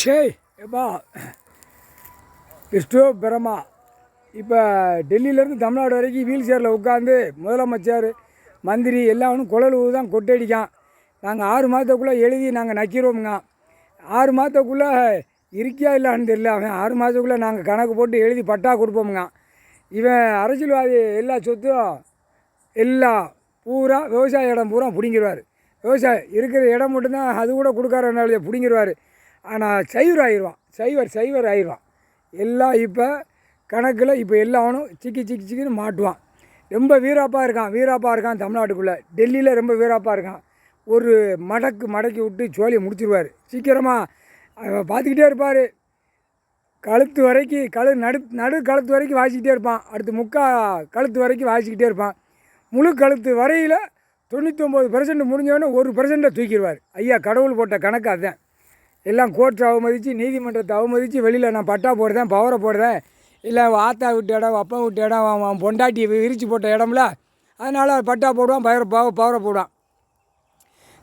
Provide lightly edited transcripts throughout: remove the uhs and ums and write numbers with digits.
ஷேய் எப்பா விஷ்ணு பிரம்மா இப்போ டெல்லியிலேருந்து தமிழ்நாடு வரைக்கும் வீல் சேரில் உட்காந்து முதலமைச்சர் மந்திரி எல்லாம் குழல் தான் கொட்டடிக்கான். நாங்கள் 6 மாதத்துக்குள்ளே எழுதி நாங்கள் நக்கிறோமுங்க. 6 மாதத்துக்குள்ளே இருக்கியா இல்லான்னு தெரியல. அவன் 6 மாதத்துக்குள்ளே நாங்கள் கணக்கு போட்டு எழுதி பட்டா கொடுப்போமுங்க. இவன் அரசியல்வாதி எல்லா சொத்தும் எல்லாம் பூரா விவசாய இடம் பூரா பிடிங்கிடுவார். விவசாயம் இருக்கிற இடம் மட்டும்தான் அது கூட கொடுக்காரனாலே பிடிங்கிடுவார். ஆனால் சைவர் ஆயிடுவான் எல்லாம். இப்போ கணக்கில் இப்போ எல்லாவனும் சிக்கின்னு மாட்டுவான். ரொம்ப வீராப்பாக இருக்கான் தமிழ்நாட்டுக்குள்ளே. டெல்லியில் ரொம்ப வீராப்பாக இருக்கான். ஒரு மடக்கி விட்டு சோழியை முடிச்சிருவார் சீக்கிரமாக. பார்த்துக்கிட்டே இருப்பார். கழுத்து வரைக்கும் நடு கழுத்து வரைக்கும் வாசிக்கிட்டே இருப்பான். அடுத்து கழுத்து வரைக்கும் வாசிக்கிட்டே இருப்பான். முழு கழுத்து வரையில் 99% முடிஞ்சவொடனே 1% தூக்கிடுவார். ஐயா கடவுள் போட்ட கணக்கு அதுதான். எல்லாம் கோர்ட்டை அவமதித்து நீதிமன்றத்தை அவமதித்து வெளியில் நான் பட்டா போடுறேன், பவரை போடுறேன், இல்லை ஆத்தா விட்ட இடம், அப்பா விட்ட இடம், அவன் பொண்டாட்டி விரித்து போட்ட இடம்ல, அதனால் பட்டா போடுவான், பவரை போடுவான்.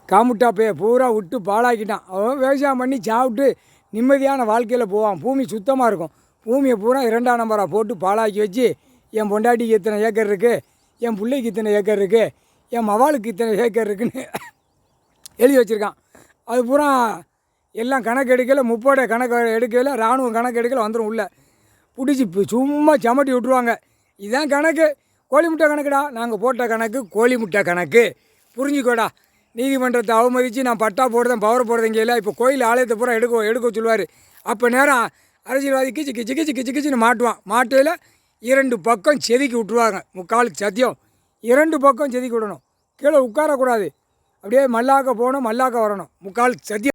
காமுட்டா பூரா விட்டு பாழாக்கிட்டான். அவன் விவசாயம் பண்ணி சாப்பிட்டு நிம்மதியான வாழ்க்கையில் போவான். பூமி சுத்தமாக இருக்கும். பூமியை பூரா 2ஆம் நம்பராக போட்டு பாழாக்கி வச்சு, என் பொண்டாட்டிக்கு இத்தனை ஏக்கர் இருக்குது, என் பிள்ளைக்கு இத்தனை ஏக்கர் இருக்குது, என் மவாளுக்கு இத்தனை ஏக்கர் இருக்குன்னு எழுதி வச்சுருக்கான். அது பூரா எல்லாம் கணக்கு எடுக்கல, முப்போட கணக்கு எடுக்கல, இராணுவம் கணக்கு எடுக்கல, வந்துடும் உள்ள பிடிச்சி சும்மா சமட்டி விட்ருவாங்க. இதுதான் கணக்கு. கோழி முட்டை கணக்குடா. நாங்கள் போட்ட கணக்கு கோழி முட்டை கணக்கு, புரிஞ்சுக்கோடா. நீதிமன்றத்தை அவமதித்து நான் பட்டா போடுறேன், பவர் போடுறதுங்க இல்லை. இப்போ கோயில் ஆலயத்தை பூரா எடுக்க சொல்லுவார். அப்போ நேரம் அரசியல்வாதி கிச்சின்னு மாட்டுவான். மாட்டையில் 2 பக்கம் செதுக்கி விட்ருவாங்க. முக்காலுக்கு சத்தியம் 2 பக்கம் செதுக்கி விடணும். கீழே உட்காரக்கூடாது. அப்படியே மல்லாக்க போகணும், மல்லாக்க வரணும். முக்காலுக்கு சத்தியம்.